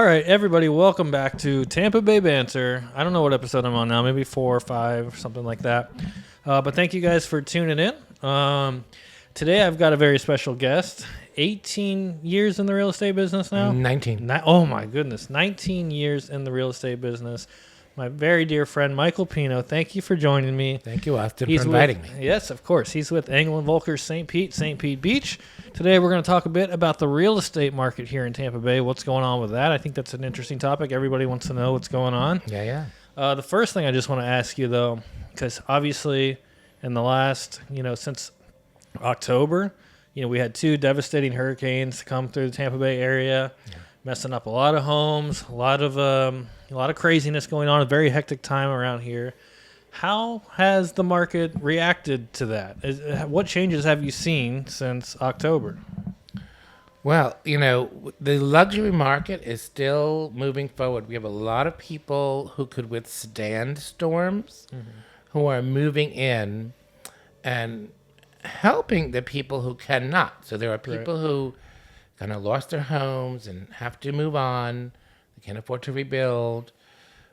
All right, everybody, welcome back to Tampa Bay Banter. I don't know what episode I'm on now, maybe 4 or 5, something like that. But thank you guys for tuning in. Today I've got a very special guest. 18 years in the real estate business now? 19. Oh my goodness, 19 years in the real estate business. My very dear friend Michael Pino, thank you for joining me. Thank you, Austin, for inviting me. Yes, of course. He's with England Volker St. Pete Beach. Today we're going to talk a bit about the real estate market here in Tampa Bay. What's going on with that? I think that's an interesting topic. Everybody wants to know what's going on. Yeah. The first thing I just want to ask you, though, because obviously in the last, since October, we had 2 devastating hurricanes come through the Tampa Bay area, messing up a lot of homes, a lot of craziness going on. A very hectic time around here. How has the market reacted to that? What changes have you seen since October? Well, the luxury market is still moving forward. We have a lot of people who could withstand storms, who are moving in and helping the people who cannot. So there are people who kind of lost their homes and have to move on. They can't afford to rebuild.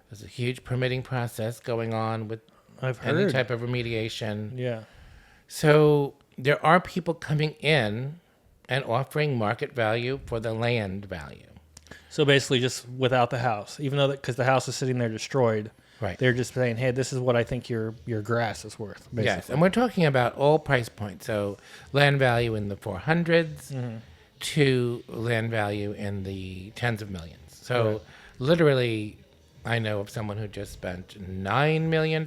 There's a huge permitting process going on with any type of remediation. Yeah. So there are people coming in and offering market value for the land value. So basically just without the house, even though because the house is sitting there destroyed. Right. They're just saying, hey, this is what I think your grass is worth, basically. Yes, and we're talking about all price points. So land value in the 400s to land value in the tens of millions. So literally, I know of someone who just spent $9 million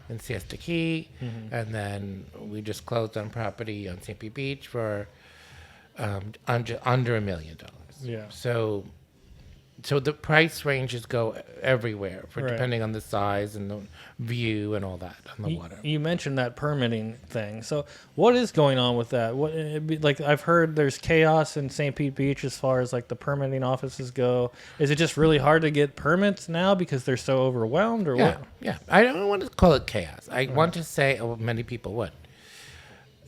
in Siesta Key, and then we just closed on property on St. Pete Beach for under $1 million. Yeah. So the price ranges go everywhere depending on the size and the view and all that on the water. You mentioned that permitting thing. So what is going on with that? I've heard there's chaos in St. Pete Beach as far as like the permitting offices go. Is it just really hard to get permits now because they're so overwhelmed or what? Yeah. I don't want to call it chaos. I want to say, many people would.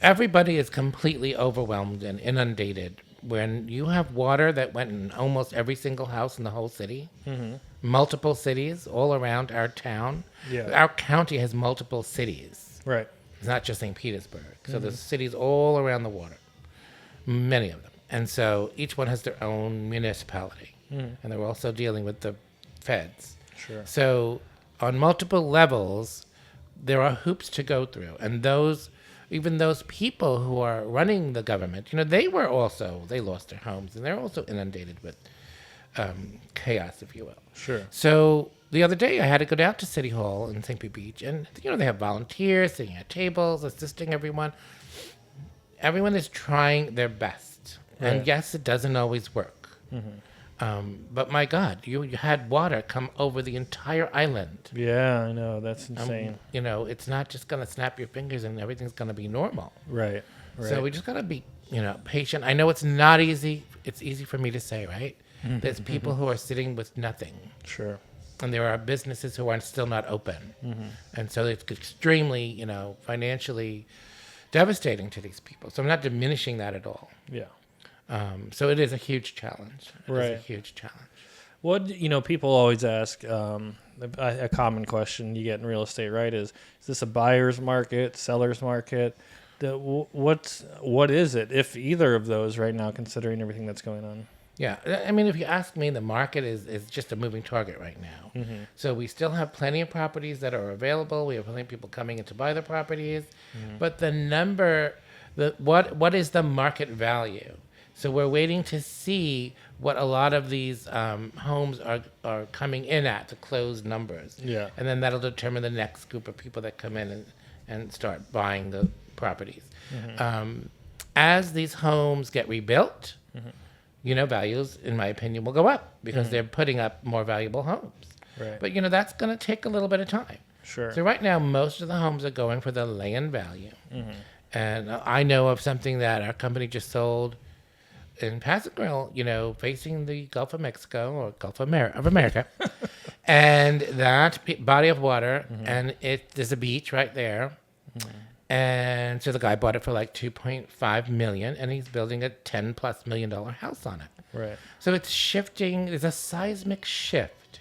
Everybody is completely overwhelmed and inundated. When you have water that went in almost every single house in the whole city, multiple cities all around our town. Yeah. Our county has multiple cities. Right. It's not just St. Petersburg. So there's cities all around the water, many of them. And so each one has their own municipality. And they're also dealing with the feds. Sure. So on multiple levels, there are hoops to go through. And even those people who are running the government, they lost their homes, and they're also inundated with chaos, if you will. Sure. So the other day I had to go down to City Hall in St. Pete Beach, and, they have volunteers sitting at tables, assisting everyone. Everyone is trying their best. Right. And yes, it doesn't always work. But my God, you had water come over the entire island. Yeah, I know. That's insane. It's not just going to snap your fingers and everything's going to be normal. Right. So we just got to be, patient. I know it's not easy. It's easy for me to say, right? There's people who are sitting with nothing. Sure. And there are businesses who are still not open. And so it's extremely, financially devastating to these people. So I'm not diminishing that at all. Yeah. So it is a huge challenge. Right. It's a huge challenge. What, people always ask, a common question you get in real estate, right, is this a buyer's market, seller's market? What is it, if either of those right now, considering everything that's going on? Yeah. I mean, if you ask me, the market is just a moving target right now. So we still have plenty of properties that are available. We have plenty of people coming in to buy the properties. But the number, what is the market value? So we're waiting to see what a lot of these homes are coming in at, the closed numbers. Yeah. And then that'll determine the next group of people that come in and start buying the properties. As these homes get rebuilt, values, in my opinion, will go up because they're putting up more valuable homes. Right. But, that's going to take a little bit of time. Sure. So right now, most of the homes are going for the land value. And I know of something that our company just sold in Pasadena, facing the Gulf of Mexico or Gulf of America, and that body of water, and there's a beach right there, And so the guy bought it for like $2.5 million, and he's building a $10+ million house on it. Right. So it's shifting. There's a seismic shift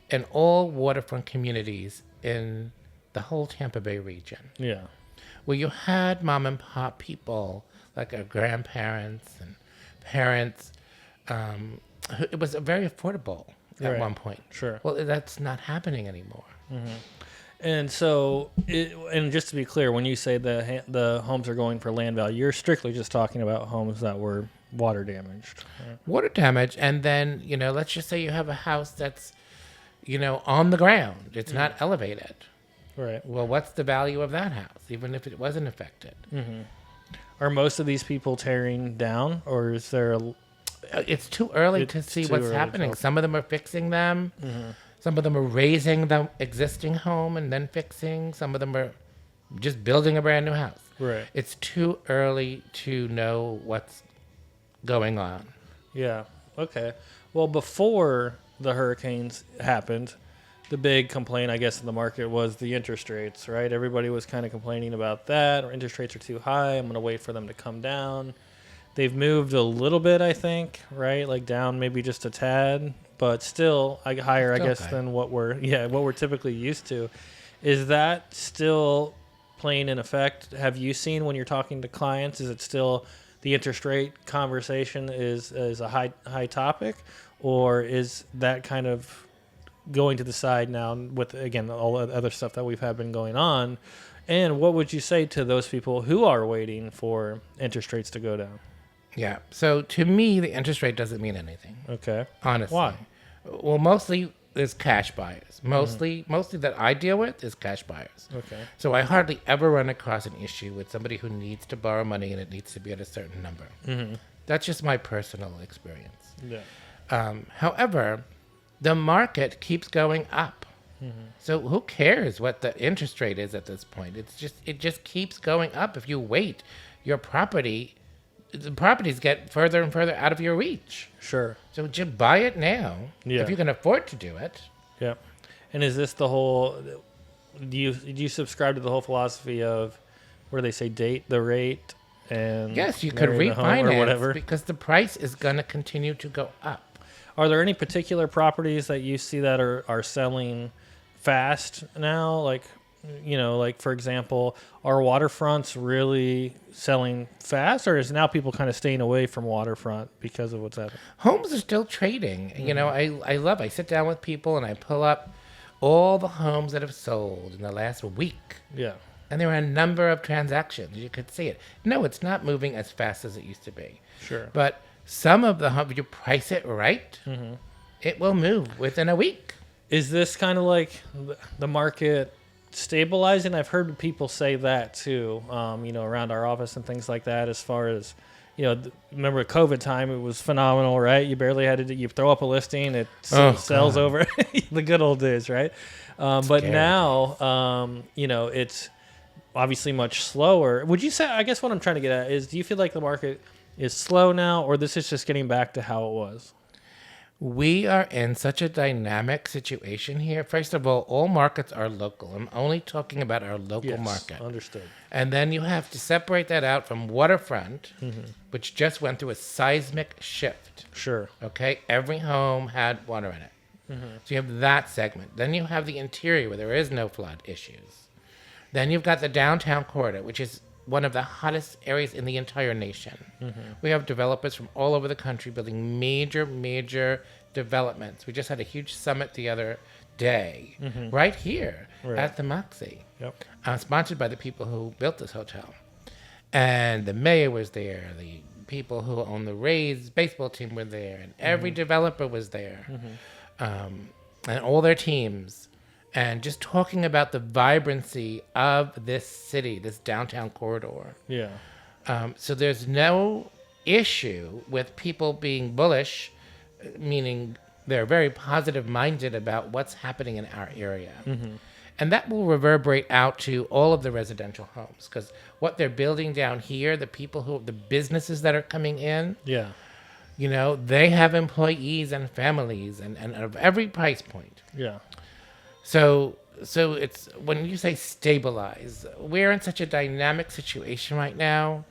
in all waterfront communities in the whole Tampa Bay region, Yeah. where you had mom and pop people like our grandparents and parents. It was very affordable at Right. one point. Sure. Well, that's not happening anymore. And so, and just to be clear, when you say the homes are going for land value, you're strictly just talking about homes that were water damaged. Right? Water damage, and then, let's just say you have a house that's, on the ground. It's not elevated. Right. Well, what's the value of that house, even if it wasn't affected? Are most of these people tearing down, or is there It's too early to It's see too what's early to happening. tell. Some of them are fixing them. Some of them are raising the existing home and then fixing. Some of them are just building a brand new house. right? It's too early to know what's going on. Yeah. Okay. Well, before the hurricanes happened, the big complaint, I guess, in the market was the interest rates, right? Everybody was kind of complaining about that, or interest rates are too high. I'm going to wait for them to come down. They've moved a little bit, I think, right? Like down maybe just a tad, but still higher, Still I guess, okay. than what we're typically used to. Is that still playing in effect? Have you seen when you're talking to clients, is it still the interest rate conversation is a high topic, or is that kind of going to the side now with, again, all the other stuff that we've had been going on? And what would you say to those people who are waiting for interest rates to go down? Yeah. So to me, the interest rate doesn't mean anything, Okay. honestly. Why? Well, mostly it's cash buyers. Mostly that I deal with is cash buyers. Okay. So I hardly ever run across an issue with somebody who needs to borrow money and it needs to be at a certain number. That's just my personal experience. Yeah. However, the market keeps going up. So who cares what the interest rate is at this point? It just keeps going up. If you wait, the properties get further and further out of your reach. Sure. So just buy it now Yeah. if you can afford to do it. Yeah. And is this the whole? Do you subscribe to the whole philosophy of where they say date the rate and Yes, you could marry the home or whatever? refinance because the price is going to continue to go up. Are there any particular properties that you see that are selling fast now? Like, like for example, are waterfronts really selling fast, or is now people kind of staying away from waterfront because of what's happening? Homes are still trading. I sit down with people and I pull up all the homes that have sold in the last week. Yeah. And there are a number of transactions. You could see it. No, it's not moving as fast as it used to be. Sure. But some of the homes, if you price it right, it will move within a week. Is this kind of like the market stabilizing? I've heard people say that too, around our office and things like that. As far as, remember COVID time, it was phenomenal, right? You barely had to, you throw up a listing, it sells over the good old days, right? But Scary. now, it's obviously much slower. Would you say, I guess what I'm trying to get at is, do you feel like the market is slow now, or this is just getting back to how it was? We are in such a dynamic situation here. First of all markets are local. I'm only talking about our local market. Understood. And then you have to separate that out from waterfront, which just went through a seismic shift. Sure. Okay? Every home had water in it. So you have that segment. Then you have the interior where there is no flood issues. Then you've got the downtown corridor, which is one of the hottest areas in the entire nation. We have developers from all over the country building major developments. We just had a huge summit the other day, right here at the Moxie, Yep. sponsored by the people who built this hotel. And the mayor was there, the people who own the Rays baseball team were there, and every developer was there, and all their teams. And just talking about the vibrancy of this city, this downtown corridor. Yeah. So there's no issue with people being bullish, meaning they're very positive-minded about what's happening in our area. And that will reverberate out to all of the residential homes, because what they're building down here, the businesses that are coming in, Yeah. they have employees and families and of every price point. Yeah. So it's when you say stabilize, we're in such a dynamic situation right now.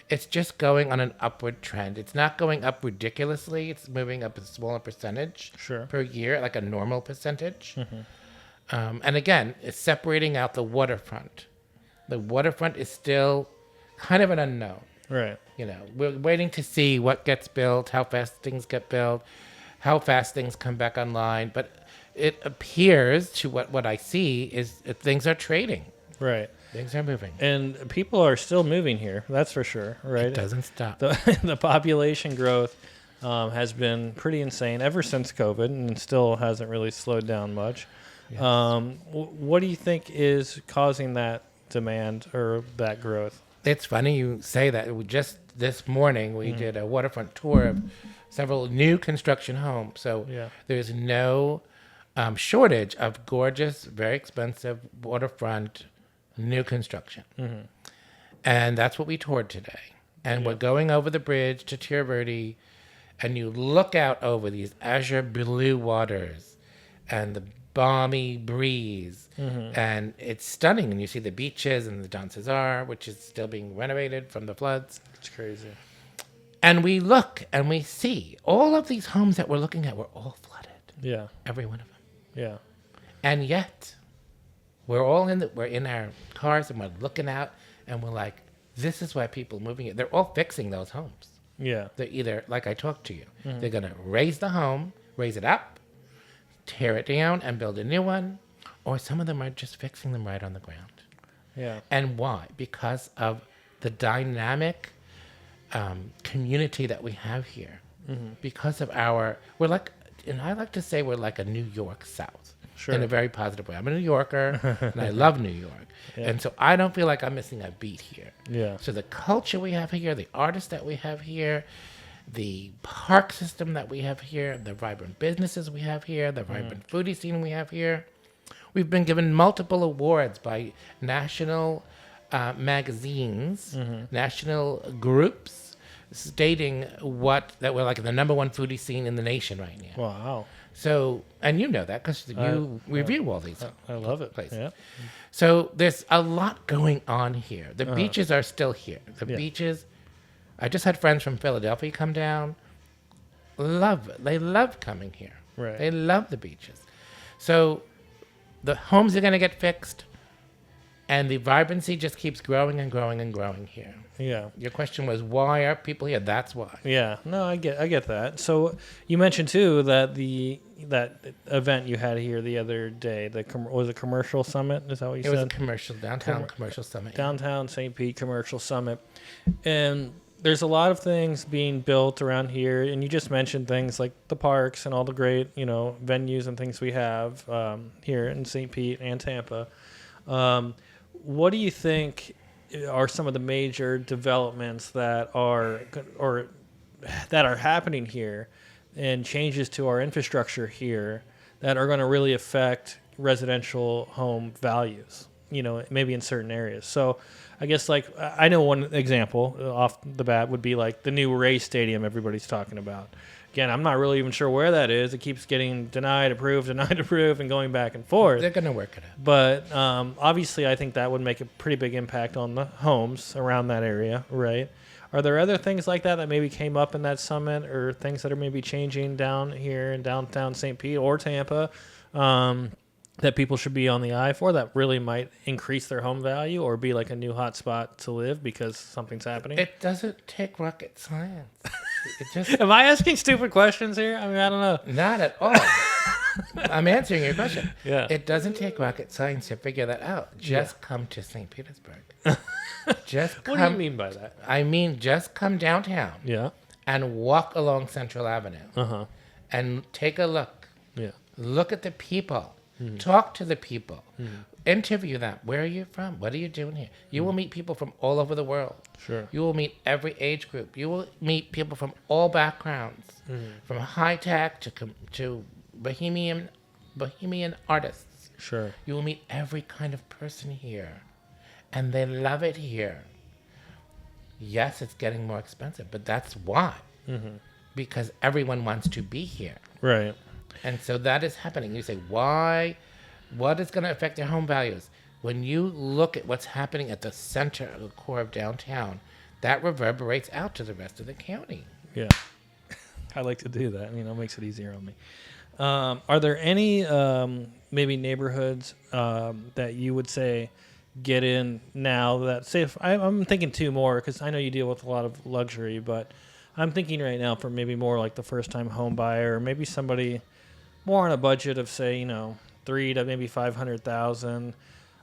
It's just going on an upward trend. It's not going up ridiculously. It's moving up a smaller percentage Sure. per year, like a normal percentage. And again, it's separating out the waterfront. The waterfront is still kind of an unknown. Right. You know, we're waiting to see what gets built, how fast things get built, how fast things come back online. But it appears to what I see is that things are trading. Right. Things are moving. And people are still moving here. That's for sure. Right. It doesn't stop. The population growth has been pretty insane ever since COVID, and still hasn't really slowed down much. Yes. What do you think is causing that demand or that growth? It's funny you say that. Just this morning, we did a waterfront tour of several new construction homes. So Yeah. there's no shortage of gorgeous, very expensive waterfront new construction. And that's what we toured today. And we're going over the bridge to Tierra Verde, and you look out over these azure blue waters and the balmy breeze, and it's stunning. And you see the beaches and the Don Cesar, which is still being renovated from the floods. It's crazy. And we look and we see all of these homes that we're looking at were all flooded. Yeah. Every one of them. Yeah. And yet, we're in our cars and we're looking out and we're like, this is why people are moving it. They're all fixing those homes. Yeah. They're either, like I talked to you, they're going to raise the home, raise it up, tear it down and build a new one, or some of them are just fixing them right on the ground. Yeah. And why? Because of the dynamic community that we have here. Because of we're like, and I like to say we're like a New York South. Sure. In a very positive way. I'm a New Yorker, and I love New York. Yeah. And so I don't feel like I'm missing a beat here. Yeah. So the culture we have here, the artists that we have here, the park system that we have here, the vibrant businesses we have here, the vibrant foodie scene we have here. We've been given multiple awards by national magazines, national groups, stating that we're like the number one foodie scene in the nation right now. Wow. So, and you know that because you review all these I love it. places. Yeah. So there's a lot going on here. The beaches are still here. The beaches, I just had friends from Philadelphia come down. They love coming here. Right. They love the beaches. So the homes are going to get fixed, and the vibrancy just keeps growing and growing and growing here. Yeah. Your question was, why are people here? That's why. Yeah. No, I get that. So you mentioned too that that event you had here the other day, was a commercial summit. Is that what you said? It was a commercial, downtown commercial summit. Downtown St. Pete Commercial Summit. And there's a lot of things being built around here, and you just mentioned things like the parks and all the great, venues and things we have here in St. Pete and Tampa. What do you think are some of the major developments that are happening here, and changes to our infrastructure here that are going to really affect residential home values? Maybe in certain areas. So I guess I know one example off the bat would be like the new Ray Stadium everybody's talking about. Again, I'm not really even sure where that is. It keeps getting denied, approved, and going back and forth. They're going to work it out. But obviously, I think that would make a pretty big impact on the homes around that area, right? Are there other things like that maybe came up in that summit, or things that are maybe changing down here in downtown St. Pete or Tampa that people should be on the eye for, that really might increase their home value or be like a new hot spot to live because something's happening? It doesn't take rocket science. It just Am I asking stupid questions here? I mean, I don't know. Not at all. I'm answering your question. Yeah. It doesn't take rocket science to figure that out. Just come to St. Petersburg. Just come. What do you mean by that? I mean, just come downtown Yeah. and walk along Central Avenue Uh-huh. and take a look. Yeah. Look at the people. Talk to the people. Interview them. Where are you from? What are you doing here? You will meet people from all over the world. Sure. You will meet every age group. You will meet people from all backgrounds, from high tech to bohemian artists. Sure. You will meet every kind of person here, and they love it here. Yes, it's getting more expensive, but that's why. Because everyone wants to be here. Right. And so that is happening. You say, why? What is going to affect their home values? When you look at what's happening at the center of the core of downtown, that reverberates out to the rest of the county. Yeah. I like to do that. It makes it easier on me. Are there any maybe neighborhoods that you would say get in now that, say, if I'm thinking two more, because I know you deal with a lot of luxury, but I'm thinking right now for maybe more like the first time home buyer, or maybe somebody more on a budget of, say, three to maybe 500,000.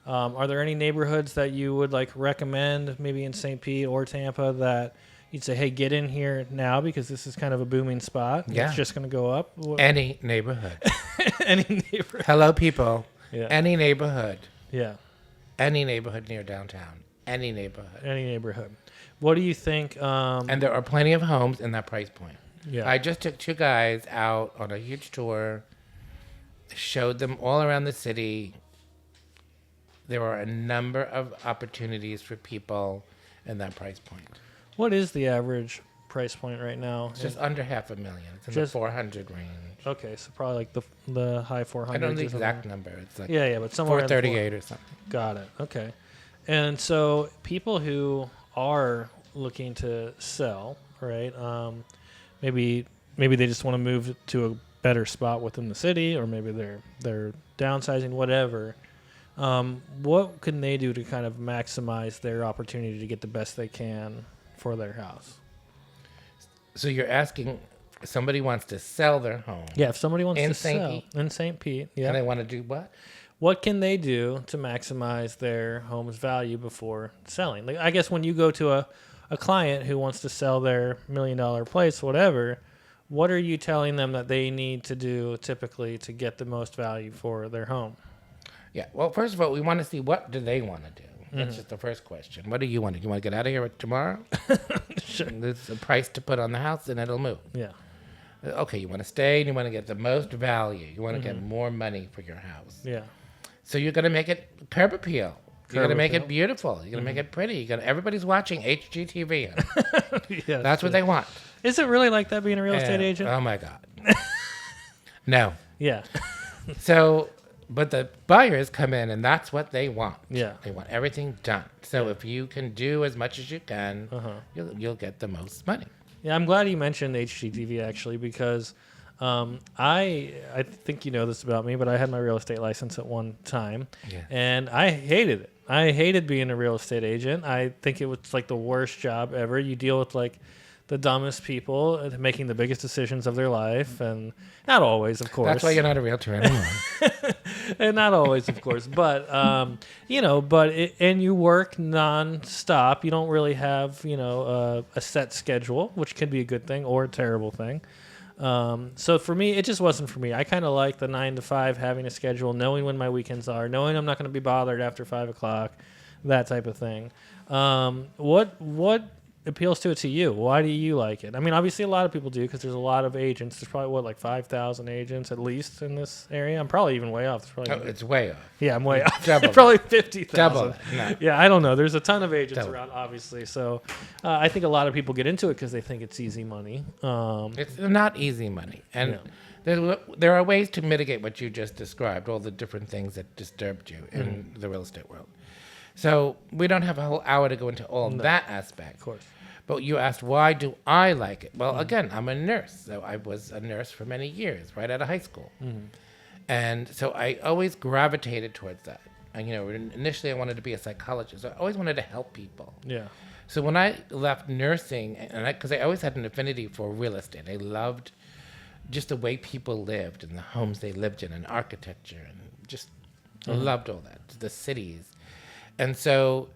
Are there any neighborhoods that you would like recommend, maybe in St. Pete or Tampa, that you'd say, hey, get in here now because this is kind of a booming spot? Yeah. It's just going to go up. Any neighborhood. Any neighborhood. Hello, people. Yeah. Any neighborhood. Yeah. Any neighborhood near downtown. Any neighborhood. Any neighborhood. What do you think? And there are plenty of homes in that price point. Yeah. I just took 2 guys out on a huge tour, showed them all around the city. There are a number of opportunities for people in that price point. What is the average price point right now? It's just under $500,000. It's in Just- the 400 range. Okay, so probably like the high 400s. I don't know the or something. exact number. It's like Yeah, but somewhere in the 438 or something. Got it. Okay. And so people who are looking to sell, right? Maybe they just want to move to a better spot within the city, or maybe they're downsizing, whatever. What can they do to kind of maximize their opportunity to get the best they can for their house? So you're asking, somebody wants to sell their home. Yeah, if somebody wants In to St. sell Pete? in St. Pete, yeah. And they want to do what? What can they do to maximize their home's value before selling? Like, I guess when you go to a client who wants to sell their $1 million place, whatever, what are you telling them that they need to do typically to get the most value for their home? Yeah. Well, first of all, we want to see what do they want to do. That's just the first question. What do you want to do? You want to get out of here tomorrow? Sure. There's a price to put on the house and it'll move. Yeah. Okay, you want to stay and you want to get the most value. You want to get more money for your house. Yeah. So you're going to make it curb appeal. You're going to make appeal. it beautiful. You're going to make it pretty. Everybody's watching HGTV. Yeah. That's what they want. Is it really like that being a real estate agent? Oh, my God. No. Yeah. So, but the buyers come in and that's what they want. Yeah. They want everything done. So if you can do as much as you can, you'll get the most money. Yeah, I'm glad you mentioned HGTV actually, because I think you know this about me, but I had my real estate license at one time, and I hated it. I hated being a real estate agent. I think it was like the worst job ever. You deal with like the dumbest people making the biggest decisions of their life, and not always, of course. That's why you're not a realtor anymore. And not always, of course, but and you work nonstop. You don't really have a set schedule, which can be a good thing or a terrible thing. So for me, it just wasn't for me. I kind of like the 9 to 5, having a schedule, knowing when my weekends are, knowing I'm not going to be bothered after 5 o'clock, that type of thing. What appeals to it to you? Why do you like it? I mean, obviously a lot of people do because there's a lot of agents. There's probably like 5,000 agents at least in this area. I'm probably even way off. There's probably It's way off. yeah, I'm way off. Double Probably 50,000. Double it. No. Yeah, I don't know. There's a ton of agents Double. around, obviously. So I think a lot of people get into it because they think it's easy money. It's not easy money. And there are ways to mitigate what you just described, all the different things that disturbed you in the real estate world. So we don't have a whole hour to go into all that aspect. Of course. But you asked, why do I like it? Well, again, I'm a nurse. So I was a nurse for many years, right out of high school. And so I always gravitated towards that. And, initially I wanted to be a psychologist. I always wanted to help people. Yeah. So when I left nursing, and because I always had an affinity for real estate, I loved just the way people lived and the homes they lived in and architecture and just loved all that, the cities. And so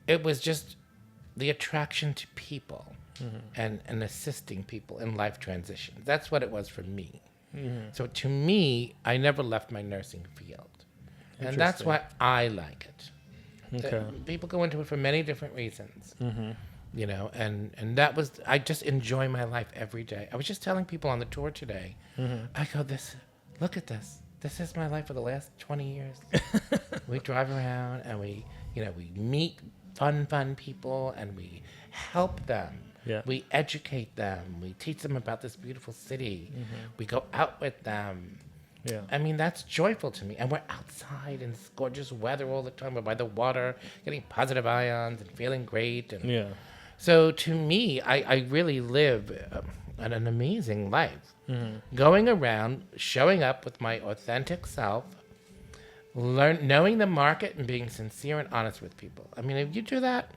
it was just the attraction to people and assisting people in life transitions. That's what it was for me. So to me, I never left my nursing field. And that's why I like it. Okay. People go into it for many different reasons. And that was, I just enjoy my life every day. I was just telling people on the tour today, I go, look at this. This is my life for the last 20 years. We drive around and we meet fun people and we help them. Yeah. We educate them. We teach them about this beautiful city. We go out with them. Yeah. I mean, that's joyful to me. And we're outside in gorgeous weather all the time. We're by the water, getting positive ions and feeling great. And Yeah. So to me, I really live an amazing life. Going around, showing up with my authentic self, knowing the market and being sincere and honest with people. I mean, if you do that,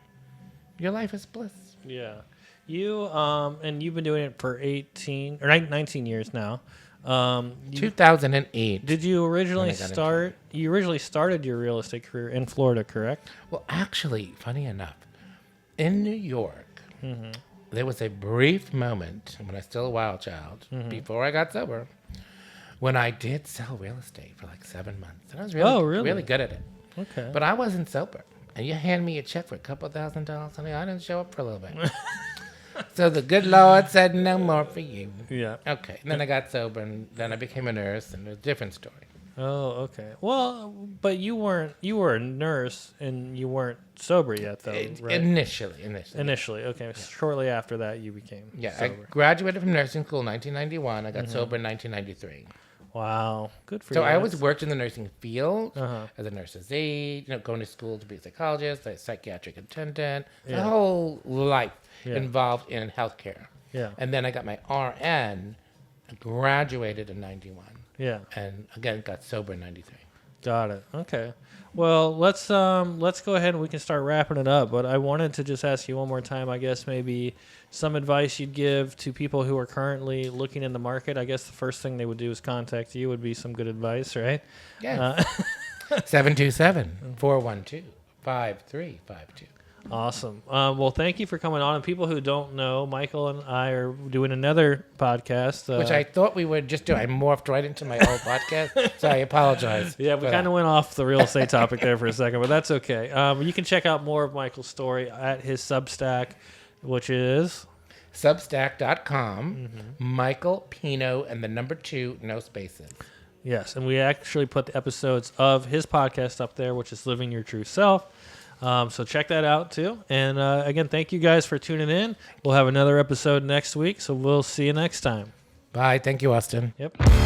your life is bliss. Yeah. You and you've been doing it for 18 or 19 years now. 2008. Did you originally when I got into start? You originally started your real estate career in Florida, correct? Well, actually, funny enough, in New York, there was a brief moment when I was still a wild child, before I got sober, when I did sell real estate for like 7 months. And I was really good at it. Okay. But I wasn't sober. And you hand me a check for a couple $1,000, and I didn't show up for a little bit. So the good Lord said, no more for you. Yeah. Okay. And then I got sober, and then I became a nurse, and it was a different story. Oh, okay. Well, but you were a nurse and you weren't sober yet, though, right? Initially. Okay. Yeah. Shortly after that, you became I sober. graduated from nursing school in 1991. I got sober in 1993. Wow. Good for you. So I always worked in the nursing field Uh-huh. as a nurse's aide, going to school to be a psychologist, a psychiatric attendant, Yeah. the whole life Yeah. involved in healthcare. Yeah. And then I got my RN, graduated in 91, Yeah. and again got sober in 93. Got it. Okay. Well, let's go ahead and we can start wrapping it up. But I wanted to just ask you one more time. I guess maybe some advice you'd give to people who are currently looking in the market. I guess the first thing they would do is contact you. Would be some good advice, right? Yeah. 727-412-5352. Awesome. Well, thank you for coming on. And people who don't know, Michael and I are doing another podcast. Which I thought we would just do. I morphed right into my old podcast, so I apologize. Yeah, we kind of went off the real estate topic there for a second, but that's okay. You can check out more of Michael's story at his Substack, which is Substack.com, Michael Pino, and the number 2, no spaces. yes, and we actually put the episodes of his podcast up there, which is Living Your True Self. So check that out too. And again, thank you guys for tuning in. We'll have another episode next week, so we'll see you next time. Bye. Thank you, Austin. Yep.